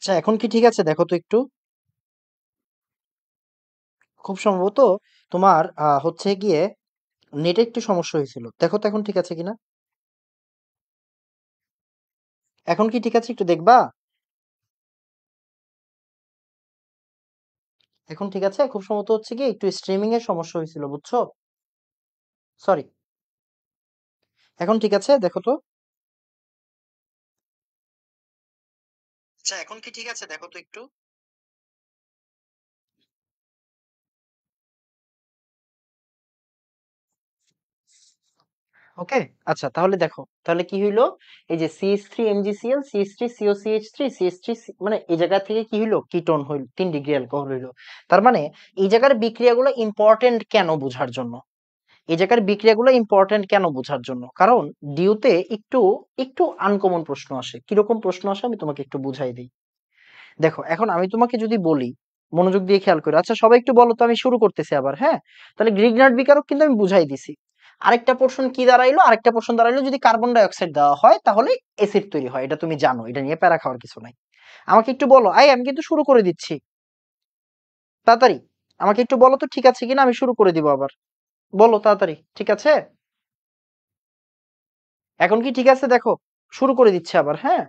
আচ্ছা, এখন কি ঠিক আছে? দেখো তো একটু। খুব সম্ভবত তোমার হচ্ছে গিয়ে নেটে একটু সমস্যা হয়েছিল। দেখো তো এখন ঠিক আছে কিনা। এখন কি ঠিক আছে? একটু দেখবা। এখন ঠিক আছে। খুব সম্ভবত হচ্ছে কি একটু স্ট্রিমিং এর সমস্যা হয়েছিল, বুঝছো? সরি। এখন ঠিক আছে, দেখো তো। আচ্ছা, এখন কি ঠিক আছে? দেখো তো একটু। ওকে। আচ্ছা, তাহলে দেখো তাহলে কি হইলো। এই যে CH3 MgCl, CH3COCH3, CH3, মানে এই জায়গা থেকে কি হইলো, কিটোন হইল, 3 ডিগ্রি অ্যালকোহল হইলো। তার মানে এই জায়গার বিক্রিয়াগুলো ইম্পর্টেন্ট কেন বোঝার জন্য। এই জায়গার বিক্রিয়াগুলো ইম্পর্টেন্ট কেন বোঝার জন্য, কারণ ডিউতে একটু একটু আনকমন প্রশ্ন আসে। কিরকম প্রশ্ন আসে আমি তোমাকে একটু বুঝাই দিই। দেখো, এখন আমি তোমাকে যদি বলি, মনোযোগ দিয়ে খেয়াল করে, আচ্ছা সবাই একটু বলো তো, আমি শুরু করতেছি আবার, হ্যাঁ। তাহলে গ্রিগনার্ড বিকারক কিন্তু আমি বুঝাই দিছি। আরেকটা পোর্শন কি দাঁড়াইলো, আরেকটা পোর্শন দাঁড়াইলো, যদি কার্বন ডাই অক্সাইড দেওয়া হয় তাহলে অ্যাসিড তৈরি হয়, এটা তুমি জানো, এটা নিয়ে প্যারা খাওয়ার কিছু নাই। আমাকে একটু বলো, আমি কিন্তু শুরু করে দিচ্ছি, তাড়াতাড়ি। আমাকে একটু বলো তো ঠিক আছে কিনা, আমি শুরু করে দিব আবার। বলো তাড়াতাড়ি, ঠিক আছে? এখন কি ঠিক আছে? দেখো, শুরু করে দিচ্ছে আবার, হ্যাঁ।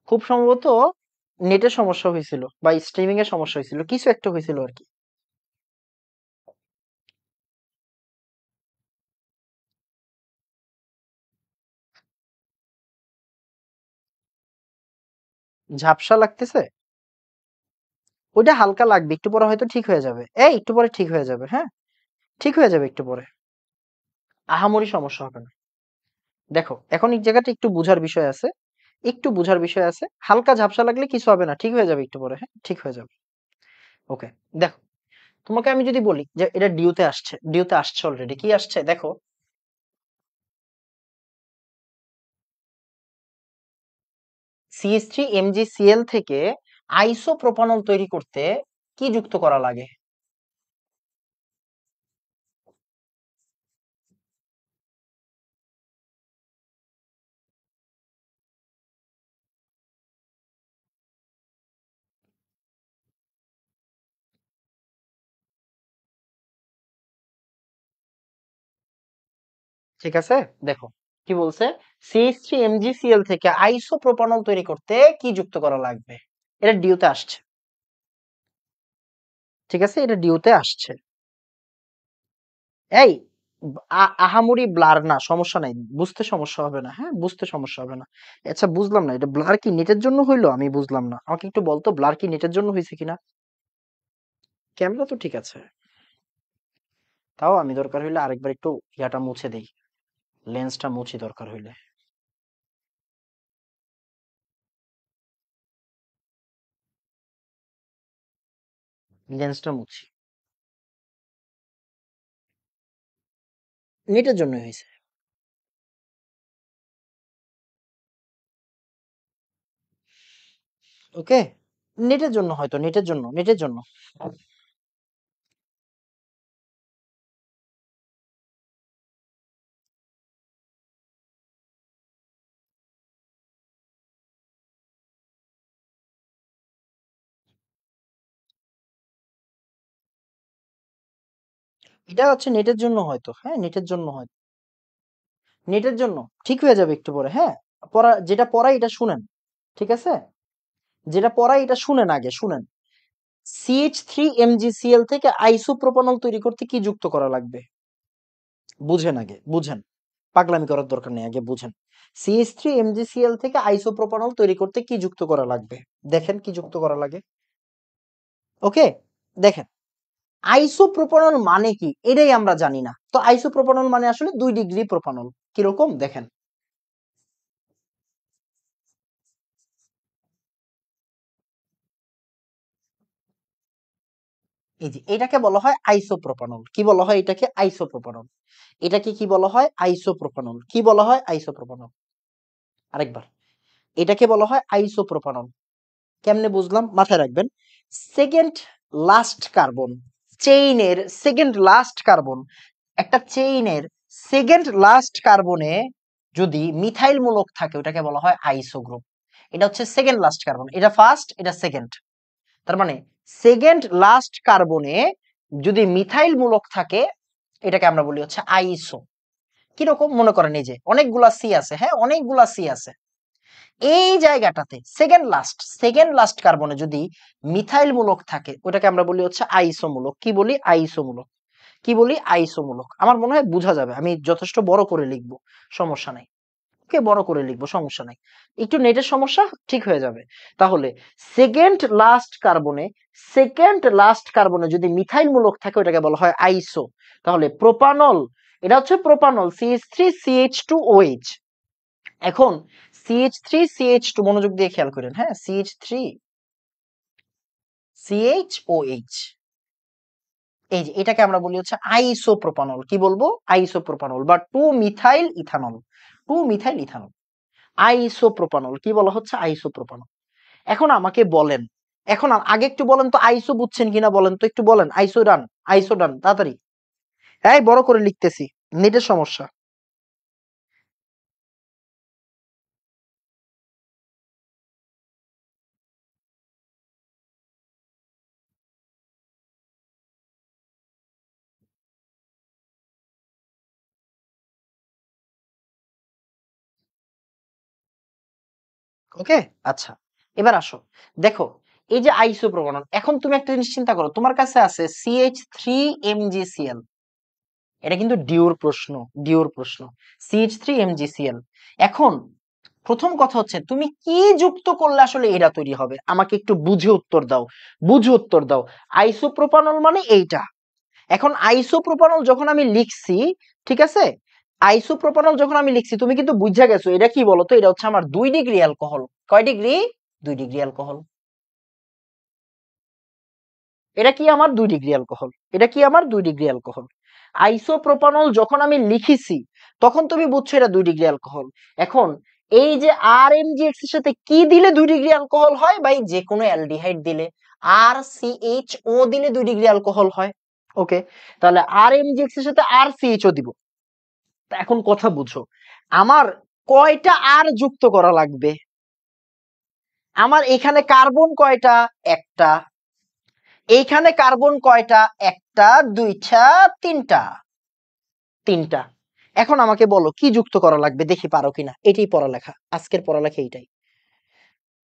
খুব সম্ভবত নেটের সমস্যা হয়েছিল বা স্ট্রিমিং এর সমস্যা হয়েছিল, কিছু একটা হয়েছিল আর কি। ঝাপসা লাগতেছে? ওইটা হালকা লাগবে, একটু পরে হয়তো ঠিক হয়ে যাবে। একটু পরে ঠিক হয়ে যাবে, হ্যাঁ। ঠিক হয়ে যাবে একটু পরে। আহামরি সমস্যা হবে না। দেখো, এখন এই জায়গাটা একটু বুঝার বিষয় আছে। একটু বুঝার বিষয় আছে, হালকা ঝাপসা লাগলে কিছু হবে না, ঠিক হয়ে যাবে একটু পরে, হ্যাঁ, ঠিক হয়ে যাবে। ওকে। দেখো, তোমাকে আমি যদি বলি যে এটা ডিউতে আসছে, ডিউতে আসছে অলরেডি, কি আসছে দেখো। CH3 MgCl থেকে আইসোপ্রোপানল তৈরি করতে কি যুক্ত করা লাগে? ঠিক আছে। দেখো কি বলছে, CH3 MgCl থেকে আইসোপ্রোপানল তৈরি করতে কি যুক্ত করা লাগবে। এটা ডিউতে আসছে। ঠিক আছে, এটা ডিউতে আসছে। এই আহামরি ব্লার না, সমস্যা নাই, বুঝতে সমস্যা হবে না, হ্যাঁ, বুঝতে সমস্যা হবে না। আচ্ছা, বুঝলাম না, এটা ব্লার কি নেটের জন্য হইলো, আমি বুঝলাম না, আমাকে একটু বলতো ব্লার কি নেটের জন্য হয়েছে কিনা। ক্যামেরা তো ঠিক আছে। তাও আমি দরকার হইলে আরেকবার একটু ইয়াটা মুছে দেই, লেন্সটা মুছি দরকার হইলে। লেন্সটা মুছি। নেটের জন্য হয়েছে। ওকে। নেটের জন্য, হয়তো নেটের জন্য, নেটের জন্য। এটা হচ্ছে নেটের জন্য হয়তো, হ্যাঁ, নেটের জন্য হয়তো। নেটের জন্য ঠিক হয়ে যাবে একটু পরে, হ্যাঁ। পড়া যেটা পড়াই এটা শুনেন, ঠিক আছে। যেটা পড়াই এটা শুনেন, আগে শুনেন। CH3 MgCl থেকে আইসোপ্রোপানল তৈরি করতে কি যুক্ত করা লাগবে? বুঝেন, আগে বুঝেন। পাগলামি করার দরকার নেই, আগে বুঝেন। CH3 MgCl থেকে আইসোপ্রোপানল তৈরি করতে কি যুক্ত করা লাগবে। দেখেন কি যুক্ত করা লাগে। ওকে। দেখেন, আইসোপ্রোপানল মানে কি এটাই আমরা জানি না, তো আইসোপ্রোপানল মানে আসলে 2 ডিগ্রি প্রোপানল। কিরকম দেখেন। এই যে এটাকে বলা হয় আইসোপ্রোপানল, কি বলা হয় এটাকে? আইসোপ্রোপানল। এটাকে কি বলা হয়? আইসোপ্রোপানল। কি বলা হয়? আইসোপ্রোপানল। আরেকবার, এটাকে বলা হয় আইসোপ্রোপানল। কেমনে বুঝলাম, মাথায় রাখবেন। সেকেন্ড লাস্ট কার্বন, চেইনের সেকেন্ড লাস্ট কার্বন, একটা চেইনের সেকেন্ড লাস্ট কার্বনে যদি মিথাইল মূলক থাকে ওটাকে বলা হয় আইসো গ্রুপ। এটা হচ্ছে সেকেন্ড লাস্ট কার্বন, এটা ফার্স্ট, এটা সেকেন্ড। তার মানে সেকেন্ড লাস্ট কার্বনে যদি মিথাইল মূলক থাকে এটাকে আমরা বলি হচ্ছে আইসো। কিরকম মনে করেন এই যে অনেকগুলা সি আছে, হ্যাঁ অনেকগুলা সি আছে, এই জায়গাটাতে সেকেন্ড লাস্ট কার্বনে যদি মিথাইল মূলক থাকে ওটাকে আমরা বলি হচ্ছে আইসোমূলক। কি বলি? আইসোমূলক। কি বলি? আইসোমূলক। আমার মনে হয় বোঝা যাবে, আমি যথেষ্ট বড় করে লিখবো, সমস্যা নাই, কে বড় করে লিখবো, সমস্যা নাই, একটু নেটের সমস্যা, ঠিক হয়ে যাবে। তাহলে সেকেন্ড লাস্ট কার্বনে যদি মিথাইল মূলক থাকে ওটাকে বলা হয় আইসো। তাহলে প্রোপানল, এটা হচ্ছে প্রোপানল, CH3CH2OH। এখন CH3CH2, মনোযোগ দিয়ে খেয়াল করেন, হ্যাঁ CH3CHOH, এই যে এটাকে আমরা বলি হচ্ছে আইসোপ্রোপানল। কি বলবো? আইসোপ্রোপানল বা 2 মিথাইল ইথানল, 2 মিথাইল ইথানল, আইসোপ্রোপানল। কি বলা হচ্ছে? আইসোপ্রোপানল। এখন আমাকে বলেন, এখন আগে একটু বলেন তো আইসো বুঝছেন কিনা বলেন তো, একটু বলেন। আইসো ডান তাড়াতাড়ি। এই বড় করে লিখতেছি, নেটের সমস্যা। ওকে, আচ্ছা, এবার আসো, দেখো এই যে আইসোপ্রোপানল, এখন তুমি একটা জিনিস চিন্তা করো, তোমার কাছে আছে CH3MgCl, এটা কিন্তু ডিওর প্রশ্ন, CH3MgCl। এখন প্রথম কথা হচ্ছে তুমি কি যুক্ত করলে আসলে এটা তৈরি হবে, আমাকে একটু বুঝে উত্তর দাও। আইসোপ্রোপানল মানে এইটা। এখন আইসোপ্রোপানল যখন আমি লিখছি, ঠিক আছে, আইসোপ্রোপানল যখন আমি লিখছি তুমি কিন্তু বুঝা গেছো এটা কি বলতো, এটা হচ্ছে আমার 2 ডিগ্রি অ্যালকোহল। কয় ডিগ্রি? 2 degree alcohol. এটা কি আমার 2 ডিগ্রি অ্যালকোহল, এটা কি আমার 2 ডিগ্রি অ্যালকোহল। আইসোপ্রোপানল যখন আমি লিখেছি তখন তুমি বুঝছো এটা 2 ডিগ্রি অ্যালকোহল। এখন এই যে আর এম জি এক্স এর সাথে কি দিলে 2 ডিগ্রি অ্যালকোহল হয় ভাই? যে কোনো অ্যালডিহাইড দিলে, আর সি এইচ ও দিলে 2 ডিগ্রি অ্যালকোহল হয়। ওকে, তাহলে আর এম জি এক্স এর সাথে আর সি এইচ ও দিব। তা এখন কথা বুঝো, আমার কয়টা আর যুক্ত করা লাগবে? আমার এখানে কার্বন কয়টা? একটা। এইখানে কার্বন কয়টা? একটা, দুইটা, তিনটা, তিনটা। এখন আমাকে বলো কি যুক্ত করা লাগবে, দেখি পারো কিনা। এটাই পড়ালেখা, আজকের পড়ালেখা এইটাই।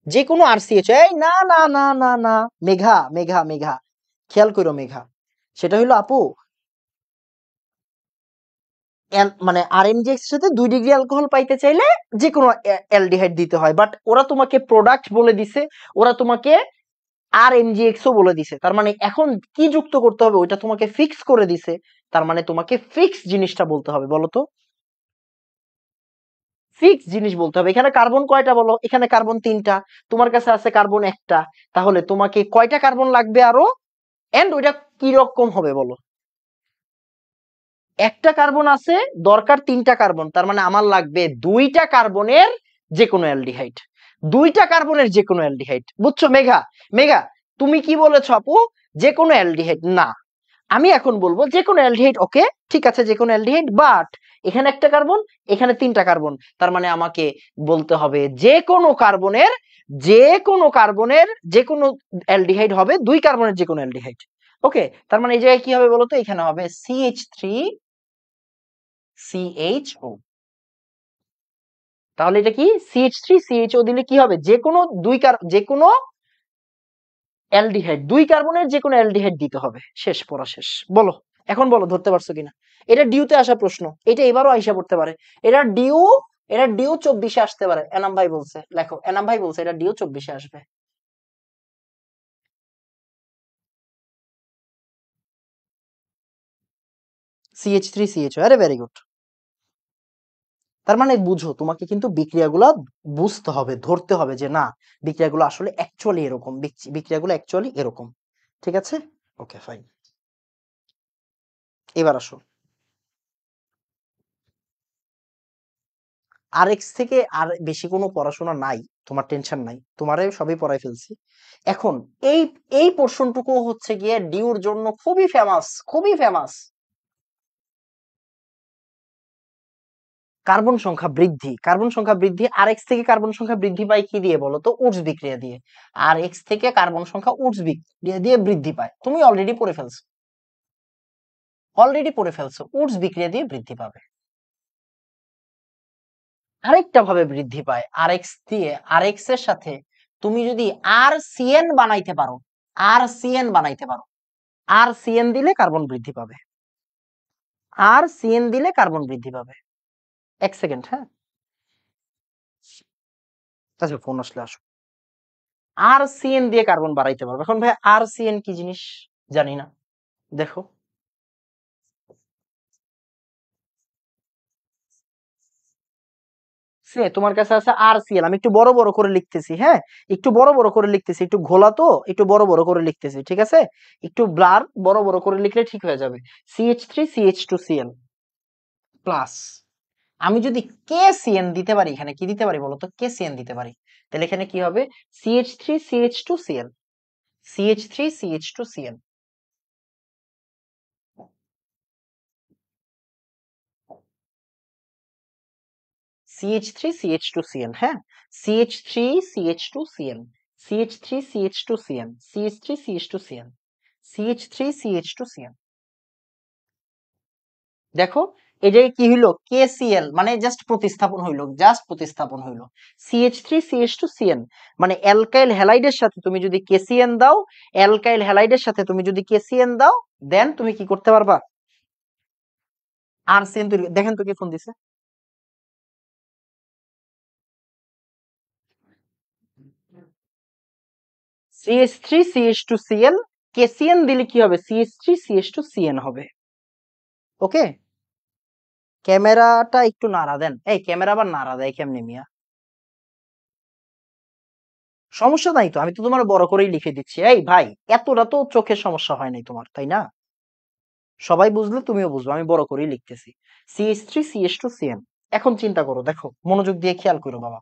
যে কোনো আরসিএইচ, এই না না না না না, মেঘা মেঘা মেঘা, খেয়াল করো মেঘা, সেটা হইলো আপু মানে আরএমজিএক্স এর সাথে 2 ডিগ্রি অ্যালকোহল পাইতে চাইলে যে কোনো অ্যালডিহাইড দিতে হয়, বাট ওরা তোমাকে প্রোডাক্ট বলে দিছে, ওরা তোমাকে আর এমজিএক্স ও বলে দিছে। তার মানে এখন কি যুক্ত করতে হবে ওইটা তোমাকে ফিক্স করে দিছে, তার মানে তোমাকে ফিক্স জিনিসটা বলতে হবে। বলো তো, ফিক্স জিনিস বলতে হবে। এখানে কার্বন কয়টা বলো? এখানে কার্বন 3টা, তোমার কাছে আছে কার্বন 1টা, তাহলে তোমাকে কয়টা কার্বন লাগবে আরো? এন্ড ওইটা কি রকম হবে বলো? একটা কার্বন আছে, দরকার 3টা কার্বন, তার মানে আমার লাগবে 2টা কার্বনের যে কোনো অ্যালডিহাইড, 2টা কার্বনের যে কোনো অ্যালডিহাইড। বুঝছো মেঘা? মেঘা তুমি কি বলেছো আপু? যে কোনো অ্যালডিহাইড না, আমি এখন বলবো যে কোনো অ্যালডিহাইড। ওকে, ঠিক আছে, যে কোনো অ্যালডিহাইড, বাট এখানে একটা কার্বন, এখানে 3টা কার্বন, তার মানে আমাকে বলতে হবে যে কোনো কার্বনের যে কোনো অ্যালডিহাইড হবে 2 কার্বনের যে কোনো অ্যালডিহাইড। ওকে, তার মানে এই জায়গায় কি হবে বলতো? এখানে হবে CH3CHO। তাহলে এটা কি? CH3CHO দিলে কি হবে? যে কোনো অ্যালডিহাইড, 2 কার্বনের যে কোনো অ্যালডিহাইড দিতে হবে। শেষ, পড়া শেষ। বলো, এখন বলো ধরতে পারছো কিনা। এটা ডিউতে আসা প্রশ্ন, এটা এবারও আইসা পড়তে পারে। এটা ডিউ, এটা ডিউ 24-এ আসতে পারে। এনাম ভাই বলছে, লেখো, এনাম ভাই বলছে এটা ডিউ 24-এ আসবে। CH3CHO, আরে ভেরি গুড। তার মানে বুঝো, তোমাকে কিন্তু বিক্রিয়াগুলো বুঝতে হবে, ধরতে হবে যে না, বিক্রিয়াগুলো আসলে অ্যাকচুয়ালি এরকম, বিক্রিয়াগুলো অ্যাকচুয়ালি এরকম। ঠিক আছে, ওকে ফাইন। এবার আসো, আর এক্স থেকে আর বেশি কোনো পড়াশোনা নাই, তোমার টেনশন নাই, তোমারে সবই পড়াই ফেলছি। এখন এই এই পোর্শনটুকু হচ্ছে গিয়ে ডিউর জন্য খুবই ফেমাস, খুবই ফেমাস। কার্বন সংখ্যা বৃদ্ধি, কার্বন সংখ্যা বৃদ্ধি, আর এক্স থেকে কার্বন সংখ্যা বৃদ্ধি পায় কি দিয়ে বলো তো? উডস বিক্রিয়া দিয়ে। আর এক্স থেকে কার্বন সংখ্যা উডস বিক্রিয়া দিয়ে বৃদ্ধি পায়। তুমি অলরেডি পড়ে ফেলছো, অলরেডি পড়ে ফেলছো, উডস বিক্রিয়া দিয়ে বৃদ্ধি পাবে। আরেকটা ভাবে বৃদ্ধি পায়, আর এক্স দিয়ে, আর এক্স এর সাথে তুমি যদি আর সিএন বানাইতে পারো, আর সিএন বানাইতে পারো, আর সিএন দিলে কার্বন বৃদ্ধি পাবে, আর সিএন দিলে কার্বন বৃদ্ধি পাবে। এক সেকেন্ড, হ্যাঁ, আচ্ছা ফোন আসলে আসো। আর সিএন দিয়ে কার্বন বাড়াইতে পারবে। এখন ভাই আর সিএন কি জিনিস জানি না, দেখো। সে তোমার কাছে আছে আর সিএল, আমি একটু বড় বড় করে লিখতেছি, হ্যাঁ, একটু বড় বড় করে লিখতেছি, একটু ঘোলা তো, একটু বড় বড় করে লিখতেছি, ঠিক আছে? একটু ব্লার বড় বড় করে লিখলে ঠিক হয়ে যাবে। CH3CH2Cl প্লাস, আমি যদি KCN দিতে পারি, এখানে কি দিতে পারি বলতো? KCN দিতে পারি, তাহলে এখানে কি হবে? CH3CH2Cl, CH3CH2Cl, CH3CH2Cl, হ্যাঁ, CH3CH2Cl, CH3CH2Cl, CH3CH2Cl, CH3CH2Cl। দেখো এই যে কি হইলো? KCl মানে জাস্ট প্রতিস্থাপন হইলো, জাস্ট প্রতিস্থাপন হইলো। CH3CH2Cl মানে অ্যালকাইল হ্যালাইডের সাথে তুমি যদি KCN দাও, অ্যালকাইল হ্যালাইডের সাথে তুমি যদি KCN দাও, দেন তুমি কি করতে পারবা? আর সিএন তৈরি। দেখেন তো কে ফোন দিছে। CH3CH2Cl, KCN দিলে কি হবে? CH3CH2CN হবে। ওকে, ক্যামেরাটা একটু নাড়া দেন। এই ক্যামেরা আবার নাড়া দেয় কেমনে মিয়া? সমস্যা নাই তো, আমি তো তোমার বড় করেই লিখে দিচ্ছি। এই ভাই, এতটা তো চোখের সমস্যা হয় নাই তোমার, তাই না? সবাই বুঝলে তুমিও বুঝবে, আমি বড় করেই লিখতেছি। CH3CH2Cn। এখন চিন্তা করো, দেখো মনোযোগ দিয়ে খেয়াল করো বাবা,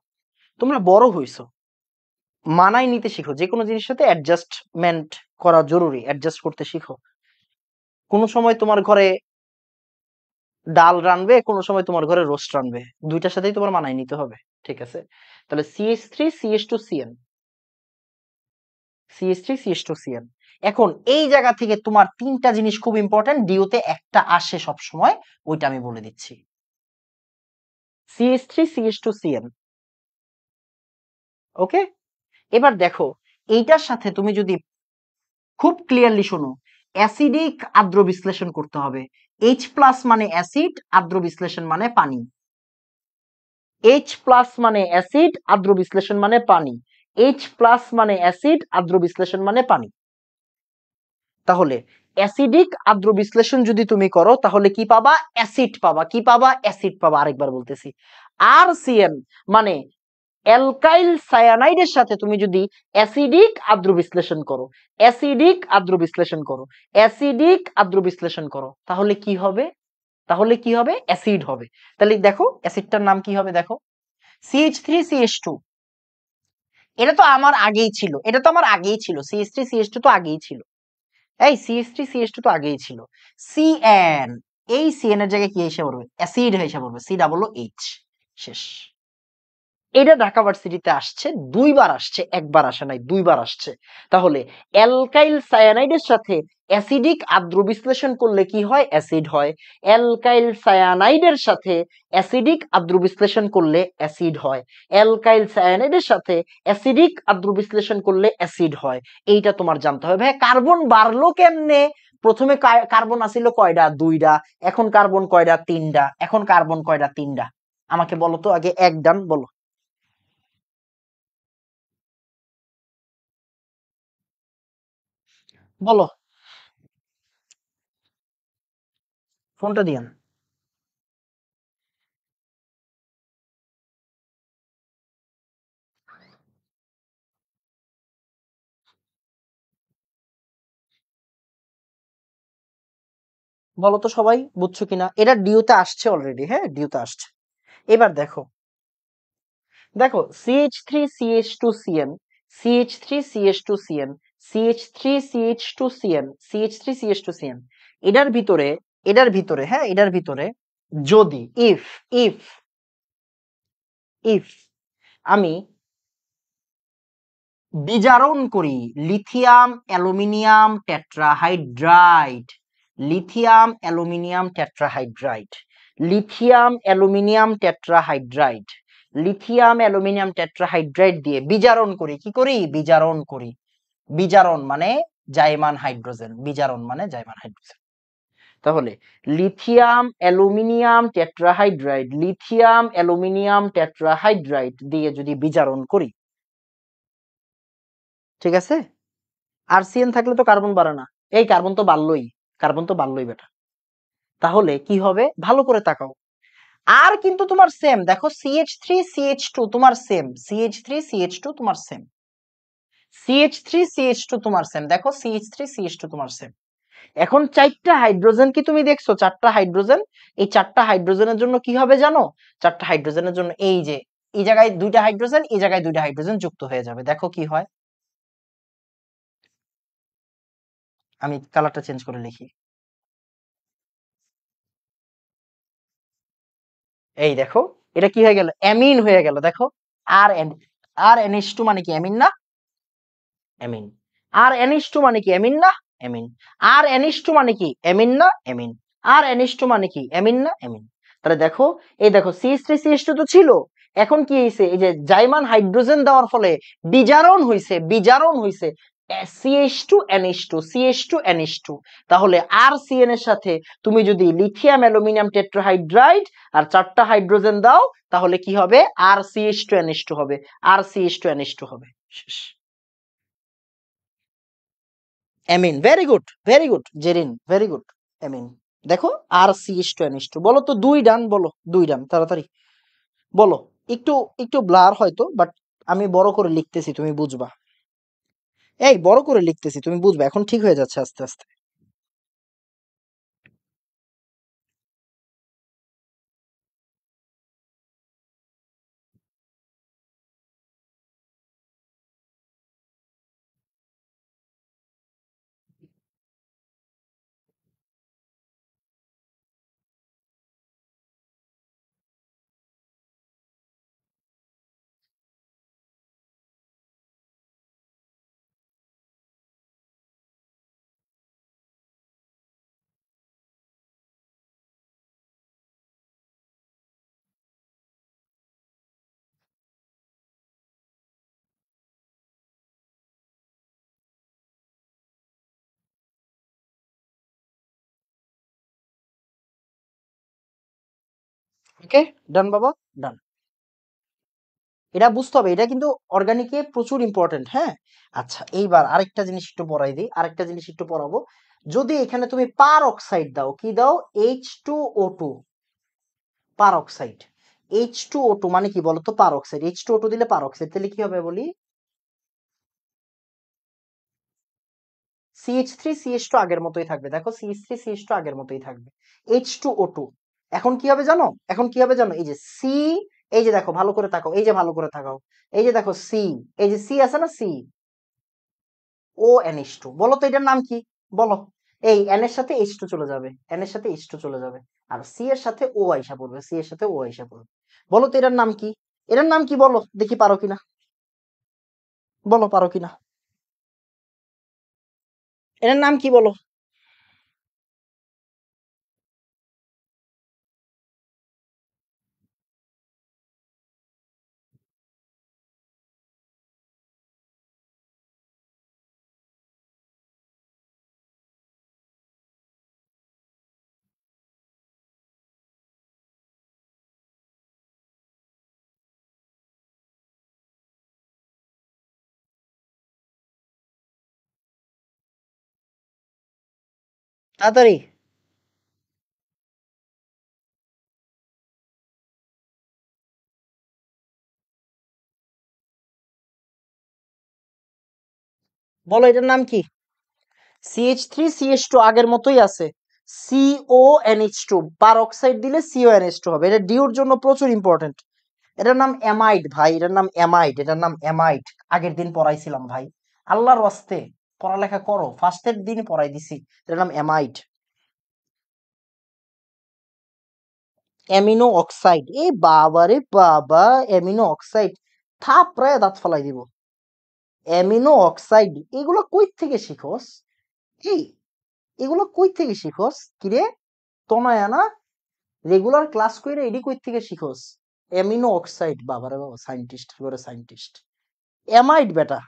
তোমরা বড় হইছো, মানায় নিতে শিখো, যে কোনো জিনিসের সাথে অ্যাডজাস্টমেন্ট করা জরুরি, অ্যাডজাস্ট করতে শিখো। কোনো সময় তোমার ঘরে ডাল রানবে, কোনো সময় তোমার ঘরে রোস্ট রানবে, দুইটার সাথেই তোমার মানায় নিতে হবে, ঠিক আছে? তাহলে CH3CH2Cn, CH3CH2Cn। এখন এই জায়গা থেকে তোমার তিনটা জিনিস খুব ইম্পর্টেন্ট, ডিওতে একটা আসে সব সময়, ওইটা আমি বলে দিচ্ছি। CH3CH2Cn, ওকে। এবার দেখো, এইটার সাথে তুমি যদি খুব ক্লিয়ারলি শোনো, অ্যাসিডিক আদ্র বিশ্লেষণ করতে হবে। H প্লাস মানে অ্যাসিড, আদ্র বিশ্লেষণ মানে পানি। H প্লাস মানে অ্যাসিড, আদ্র বিশ্লেষণ মানে পানি। H প্লাস মানে অ্যাসিড, আদ্র বিশ্লেষণ মানে পানি। তাহলে অ্যাসিডিক আদ্র বিশ্লেষণ যদি তুমি করো, তাহলে কি পাবা? অ্যাসিড পাবা। কি পাবা? অ্যাসিড পাবা। আরেকবার বলতেছি, আর সিএন মানে অ্যালকাইল সায়ানাইডের সাথে তুমি যদি অ্যাসিডিক আদ্র বিশ্লেষণ করো, অ্যাসিডিক আদ্র বিশ্লেষণ করো, অ্যাসিডিক আদ্র বিশ্লেষণ করো, তাহলে কি হবে? তাহলে কি হবে? অ্যাসিড হবে। তাহলে দেখো অ্যাসিডটার নাম কি হবে, দেখো CH3CH2। এটা তো আমার আগেই ছিল, এটা তো আমার আগেই ছিল, CH3CH2 তো আগেই ছিল। এই CH3CH2 তো আগেই ছিল। CN, এই CN এর জায়গায় কি এসে পড়বে? অ্যাসিড এসে পড়বে, C-double-O-H, শেষ। এটা ঢাকা ভার্সিটিতে আসছে, দুইবার আসছে, একবার আসে নাই, দুইবার আসছে। তাহলে অ্যালকাইল সায়ানাইডের সাথে অ্যাসিডিক আদ্র বিশ্লেষণ করলে কি হয়? অ্যাসিড হয়। অ্যালকাইল সায়ানাইডের সাথে অ্যাসিডিক আদ্র বিশ্লেষণ করলে অ্যাসিড হয়। অ্যালকাইল সায়ানাইডের সাথে অ্যাসিডিক আদ্র বিশ্লেষণ করলে অ্যাসিড হয়। এইটা তোমার জানতে হবে। ভাই কার্বন বাড়লো কেমনে? প্রথমে কার্বন আসিল কয়টা? দুইটা। এখন কার্বন কয়টা? তিনটা। এখন কার্বন কয়টা? তিনটা। আমাকে বলো তো আগে, এক ডান বলো। বলো, ফোনটা দিয়েন। বলো তো সবাই বুঝছো কিনা? এটা ডিউতে আসছে অলরেডি, হ্যাঁ, ডিউতে আসছে। এবার দেখো, দেখো CH3CH2CN, CH3CH2CN, CH3CH2CN, CH3CH2CN, এটার ভিতরে, এটার ভিতরে, হ্যাঁ, এটার ভিতরে যদি ইফ, ইফ ইফ আমি বিজারণ করি lithium aluminium tetrahydride, lithium aluminium tetrahydride, lithium aluminium tetrahydride, lithium aluminium tetrahydride দিয়ে বিজারণ করি, কি করি? বিজারণ করি। বিজারণ মানে জাইমান হাইড্রোজেন, বিজারণ মানে জাইমান হাইড্রোজেন। তাহলে lithium aluminium tetrahydride, lithium aluminium tetrahydride দিয়ে যদি বিজারণ করি, ঠিক আছে? আর সিএন থাকলে তো কার্বন বাড়ে না, এই কার্বন তো বাড়লোই, কার্বন তো বাড়লোই বেটা। তাহলে কি হবে ভালো করে তাকাও, আর কিন্তু তোমার সেম, দেখো CH3 CH2 তোমার সেম, CH3 CH2 তোমার সেম, CH3 CH2 তোমার সেম, দেখো CH3 CH2 তোমার সেম। এখন চারটা হাইড্রোজেন কি তুমি দেখছো? চারটা হাইড্রোজেন, এই চারটা হাইড্রোজেনের জন্য কি হবে জানো? চারটা হাইড্রোজেনের জন্য এই যে এই জায়গায় দুইটা হাইড্রোজেন, এই জায়গায় দুইটা হাইড্রোজেন যুক্ত হয়ে যাবে, দেখো কি হয়। আমি কালারটা চেঞ্জ করে লিখি, এই দেখো এটা কি হয়ে গেল? অ্যামিন হয়ে গেল, দেখো। আর এন, আর NH2 মানে কি অ্যামিন না? অ্যামিন। আর NH2 মানে কি অ্যামিন না? অ্যামিন। আর NH2 মানে কি অ্যামিন না? অ্যামিন। আর NH2 মানে কি অ্যামিন না? অ্যামিন। তাহলে দেখো, এই দেখো CH3CH2 তো ছিল, এখন কি হয়েছে? এই যে জাইমান হাইড্রোজেন দেওয়ার ফলে বিজারণ হইছে, বিজারণ হইছে CH2NH2, CH2NH2। তাহলে আর CN এর সাথে তুমি যদি লিথিয়াম অ্যালুমিনিয়াম টেট্রাহাইড্রাইড আর চারটা হাইড্রোজেন দাও, তাহলে কি হবে? আর CH2NH2 হবে, আর CH2NH2 হবে। শেষ। Amine, very good, very good Zerin, very good. Amine. দেখো আর CH2NH2, বলো তো দুই ডান, বলো দুই ডান তাড়াতাড়ি বলো। একটু একটু ব্লার হয়তো, বাট আমি বড় করে লিখতেছি, তুমি বুঝবা। এই বড় করে লিখতেছি, তুমি বুঝবা, এখন ঠিক হয়ে যাচ্ছে আস্তে আস্তে। ওকে, ডান বাবা, ডান। এটা বুঝতে হবে, এটা কিন্তু অর্গানিকে প্রচুর ইম্পর্টেন্ট, হ্যাঁ। আচ্ছা, এইবার আরেকটা জিনিস একটু পড়াই দিই, আরেকটা জিনিস একটু পড়াবো। যদি এখানে তুমি পার অক্সাইড দাও, কি দাও? H2O2, পার অক্সাইড। H2O2 মানে কি বলতো? পার অক্সাইড। H2O2 দিলে পার অক্সাইড, তাহলে কি হবে বলি? CH3CH2 আগের মতোই থাকবে, দেখো CH3CH2 আগের মতোই থাকবে। H2O2 এখন কি হবে জানো? এখন কি হবে জানো? এই যে সি, এই যে দেখো ভালো করে তাকাও, এই যে ভালো করে তাকাও, এই যে দেখো সি, এই যে সি আছে না, সি ও NH2, বলো তো এটার নাম কি? বলো। এই এন এর সাথে H2 চলে যাবে, এন এর সাথে H2 চলে যাবে, আর সি এর সাথে ও আইসা পড়বে, সি এর সাথে ও আইসা পড়বে। বলো তো এটার নাম কি? এটার নাম কি বলো দেখি, পারো কিনা, বলো পারো কিনা, এটার নাম কি বলো? তাড়াতাড়ি বলো, এটার নাম কি? CH3CH2 আগের মতোই আছে, CONH2, পার অক্সাইড দিলে CONH2 হবে, এটা ডিউর জন্য প্রচুর ইম্পর্টেন্ট। এটার নাম অ্যামাইড ভাই, এটার নাম অ্যামাইড, এটার নাম অ্যামাইড। আগের দিন পড়াইছিলাম ভাই, আল্লাহর ওয়াস্তে পড়ালেখা করো, ফার্স্টের দিন পড়াই দিছি, এটার নাম অ্যামাইড। অ্যামিনো অক্সাইড, এ বাবা রে বাবা, অ্যামিনো অক্সাইড থাপড়ায় দাঁত ফালাই দিব। অ্যামিনো অক্সাইড এগুলো কই থেকে শিখোস? এই এগুলো কই থেকে শিখোস? কিরে তনয়া না, রেগুলার ক্লাস কইরে এডি কই থেকে শিখোস? অ্যামিনো অক্সাইড, বাবারে বাবা, সায়েন্টিস্ট করে সায়েন্টিস্ট। অ্যামাইড বেটা।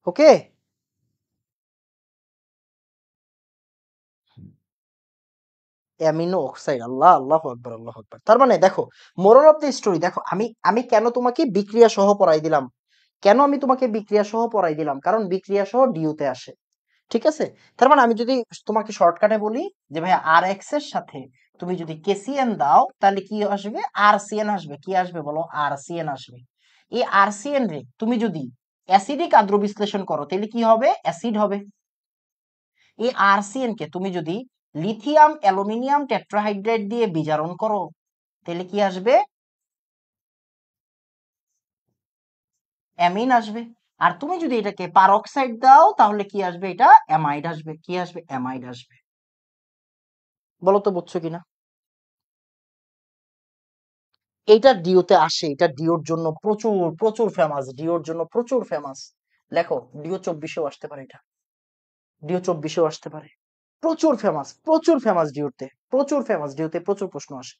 ওকে, অ্যামিনো অক্সাইড, আল্লাহ আল্লাহ আকবার আল্লাহ আকবার। তার মানে দেখো, মোরাল অফ দ্য স্টোরি দেখো, আমি আমি কেন তোমাকে বিক্রিয়া সহ পড়াই দিলাম, কেন আমি তোমাকে বিক্রিয়া সহ পড়াই দিলাম, কারণ বিক্রিয়া সহ ডিউতে আসে। ঠিক আছে, তার মানে আমি যদি তোমাকে শর্টকাটে বলি যে ভাই আর এক্স এর সাথে তুমি যদি কেসিএন দাও তাহলে কি আসবে? আর সিএন আসবে। কি আসবে বলো? আর সিএন আসবে। এই আর সিএন রে তুমি যদি অ্যাসিডিক আদ্র বিশ্লেষণ করো তাহলে কি হবে? অ্যাসিড হবে। এই আর সিএন কে তুমি যদি লিথিয়াম অ্যালুমিনিয়াম টেট্রাহাইড্রাইড দিয়ে বিজারণ করো তাহলে কি আসবে? অ্যামিন আসবে। আর তুমি যদি এটাকে পারঅক্সাইড দাও তাহলে কি আসবে? এটা অ্যামাইড আসবে। কি আসবে? অ্যামাইড আসবে। বলো তো বুঝছো কিনা? এটা ডিওতে আসে, এটা ডিওর জন্য প্রচুর প্রচুর ফেমাস, ডিওর জন্য প্রচুর ফেমাস। লেখো, ডিও 24-এও আসতে পারে, এটা ডিও 24-এও আসতে পারে। প্রচুর ফেমাস ডিওতে, প্রচুর ফেমাস ডিওতে, প্রচুর প্রশ্ন আসে।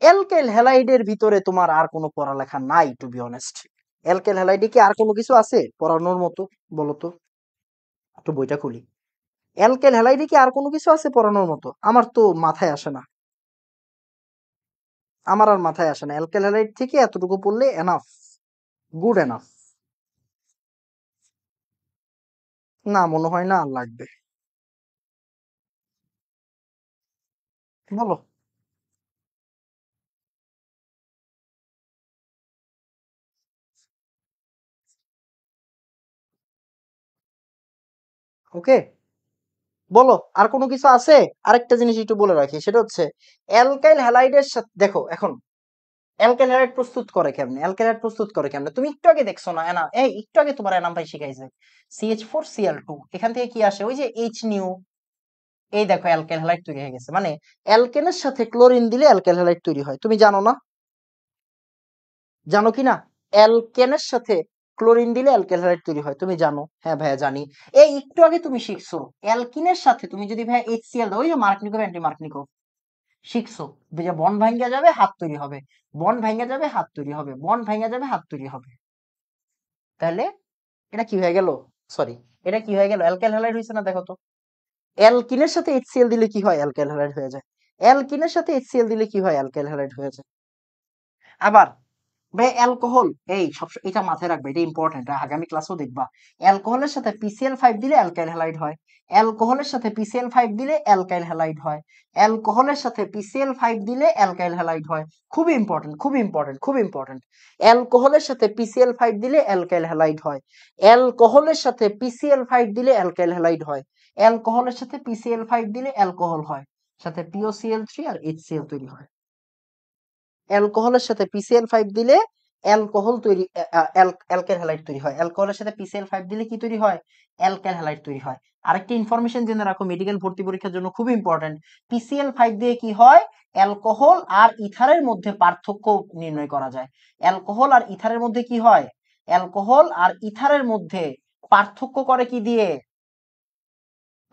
অ্যালকেল হ্যালাইডের ভিতরে তোমার আর কোনো পড়ালেখা নাই, টু বি অনেস্ট। অ্যালকেল হ্যালাইডে কি আর কোনো কিছু আছে পড়ানোর মতো? বলো তো, একটু বইটা খুলি। অ্যালকেল হ্যালাইডে কি আর কোনো কিছু আছে পড়ানোর মতো? আমার তো মাথায় আসে না, আমার আর মাথায় আসে না। অ্যালকেল হ্যালাইড থেকে এতটুকু পড়লে এনাফ, গুড এনাফ। না, মনে হয় না আর লাগবে। বলো। ওকে, বলো আর কোনো কিছু আছে? আরেকটা জিনিস একটু বলে রাখি, সেটা হচ্ছে অ্যালকাইল হ্যালাইডের সাথে দেখো এখন অ্যালকাইল হ্যালাইড প্রস্তুত করে কেমনে, অ্যালকাইল হ্যালাইড প্রস্তুত করে কেমনে, তুমি একটু আগে দেখছো না এনা, এই একটু আগে তোমার এনাম ভাই শিখাইছে CH4Cl2, এখান থেকে কি আসে? ওই যে H নিউ। এই দেখো অ্যালকাইল হ্যালাইড তৈরি হয়ে গেছে, মানে অ্যালকেনের সাথে ক্লোরিন দিলে অ্যালকাইল হ্যালাইড তৈরি হয়, তুমি জানো না? জানো কি না? অ্যালকেনের সাথে ক্লোরিন দিলে অ্যালকাইল হ্যালাইড তৈরি হয়, তুমি জানো? হ্যাঁ ভাইয়া জানি। এই একটু আগে তুমি শিখছো অ্যালকিনের সাথে তুমি যদি ভাইয়া HCl দাও, ওই যে মার্কনিকো অ্যান্টি মার্কনিকো শিখছো, যে বন্ড ভাঙ্গা যাবে হাত তৈরি হবে, বন্ড ভাঙ্গা যাবে হাত তৈরি হবে, বন্ড ভাঙ্গা যাবে হাত তৈরি হবে। তাহলে এটা কি হয়ে গেল? সরি, এটা কি হয়ে গেল? অ্যালকাইল হ্যালাইড হয়েছে না? দেখো তো, অ্যালকিনের সাথে HCl দিলে কি হয়? অ্যালকাইল হ্যালাইড হয়ে যায়। অ্যালকিনের সাথে HCl দিলে কি হয়? অ্যালকাইল হ্যালাইড হয়ে যায়। আবার ভাই অ্যালকোহল, এই সব এটা মাথায় রাখবে, এটা ইম্পর্টেন্ট, আগামী ক্লাসেও দেখবা। অ্যালকোহলের সাথে PCl5 দিলে অ্যালকাইল হ্যালাইড হয়, অ্যালকোহলের সাথে PCl5 দিলে অ্যালকাইল হ্যালাইড হয়, অ্যালকোহলের সাথে PCl5 দিলে অ্যালকাইল হ্যালাইড হয়। খুবই ইম্পর্টেন্ট, খুবই ইম্পর্টেন্ট, খুব ইম্পর্টেন্ট। অ্যালকোহলের সাথে PCl5 দিলে অ্যালকাইল হ্যালাইড হয়, অ্যালকোহলের সাথে PCl5 দিলে অ্যালকাইল হ্যালাইড হয়, অ্যালকোহলের সাথে PCl5 দিলে অ্যালকোহল হয়, সাথে POCl3 আর HCl তৈরি হয়। অ্যালকোহলের সাথে PCl5 দিলে অ্যালকোহল তৈরি, অ্যালকেন হ্যালাইড তৈরি হয়। অ্যালকোহলের সাথে PCl5 দিলে কি তৈরি হয়? অ্যালকেন হ্যালাইড তৈরি হয়। আরেকটি ইনফরমেশন জেনে রাখো, মেডিকেল ভর্তি পরীক্ষার জন্য খুব ইম্পর্টেন্ট। PCl5 দিয়ে কি হয়? অ্যালকোহল আর ইথারের মধ্যে পার্থক্য নির্ণয় করা যায়। অ্যালকোহল আর ইথারের মধ্যে কি হয়? অ্যালকোহল আর ইথারের মধ্যে পার্থক্য করে কি দিয়ে?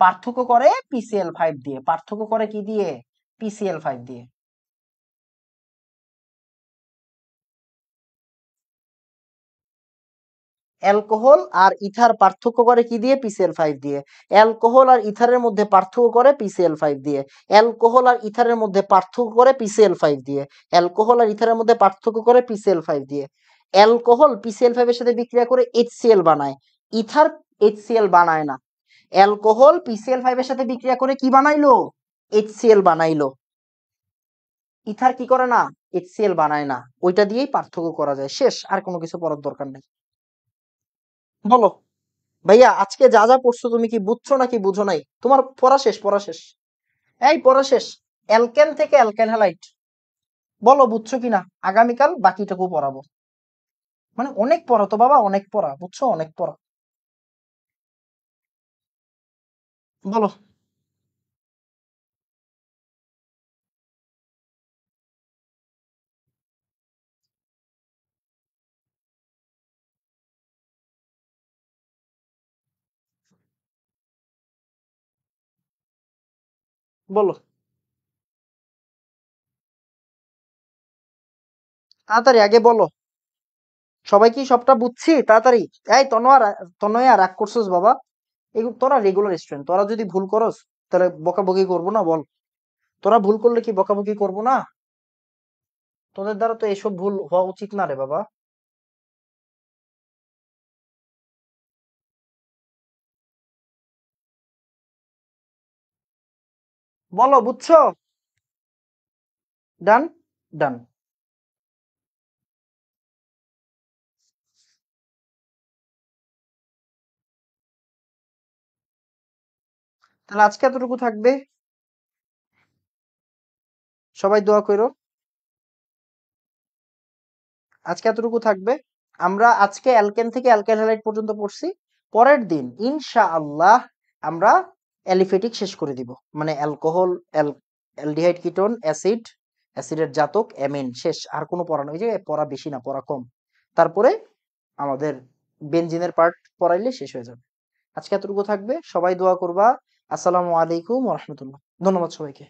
পার্থক্য করে PCl5 দিয়ে। পার্থক্য করে কি দিয়ে? PCl5 দিয়ে। অ্যালকোহল আর ইথার পার্থক্য করে কি দিয়ে? PCl5 দিয়ে। অ্যালকোহল আর ইথারের মধ্যে পার্থক্য করে PCl5 দিয়ে। অ্যালকোহল আর ইথারের মধ্যে পার্থক্য করে PCl5 দিয়ে। অ্যালকোহল আর ইথারের মধ্যে পার্থক্য করে PCl5 দিয়ে। অ্যালকোহল PCl5 এর সাথে বিক্রিয়া করে HCl বানায়, ইথার HCl বানায় না। অ্যালকোহল PCl5 এর সাথে বিক্রিয়া করে কি বানাইলো? HCl বানাইলো। ইথার কি করে না? HCl বানায় না। ওইটা দিয়েই পার্থক্য করা যায়, শেষ, আর কোনো কিছু পড়ার দরকার নেই। বলো ভাইয়া, আজকে যা যা পড়ছো তুমি কি বুঝছো নাকি বুঝো নাই? তোমার পড়া শেষ, পড়া শেষ, এই পড়া শেষ। অ্যালকেন থেকে অ্যালকেন হ্যালাইড, বলো বুঝছো কিনা? আগামীকাল বাকিটুকু পড়াবো। মানে অনেক পড়া তো বাবা, অনেক পড়া, বুঝছো, অনেক পড়া। বলো। বলো তাড়াতাড়ি আগে বলো। সবাই কি সবটা বুঝছি? তাড়াতাড়ি। এই তনয়া রাগ করছিস বাবা? এগুলো তোরা রেগুলার স্টুডেন্ট, তোরা যদি ভুল করস তাহলে বকাবকি করবো না বল? তোরা ভুল করলে কি বকাবকি করবো না? তোদের দ্বারা তো এসব ভুল হওয়া উচিত না রে বাবা। বলো বুঝছো? ডান। ডান। তাহলে আজকে এতটুকু থাকবে। সবাই দোয়া করো। আজকে এতটুকু থাকবে। আমরা আজকে অ্যালকেন থেকে অ্যালকাইল হ্যালাইড পর্যন্ত পড়ছি। পরের দিন ইনশাআল্লাহ আমরা অ্যালিফেটিক শেষ করে দিব। মানে অ্যালকোহল, অ্যালডিহাইড কিটোন, অ্যাসিড, অ্যাসিডের জাতক, অ্যামিন, শেষ। আর কোনো পড়া নয়, ওই যে পড়া বেশি না, পড়া কম। তারপরে আমাদের বেনজিনের পার্ট পড়াইলে শেষ হয়ে যাবে। আজকে এতটুকু থাকবে। সবাই দোয়া করবা। আসসালামু আলাইকুম ওয়া রাহমাতুল্লাহ। ধন্যবাদ সবাইকে।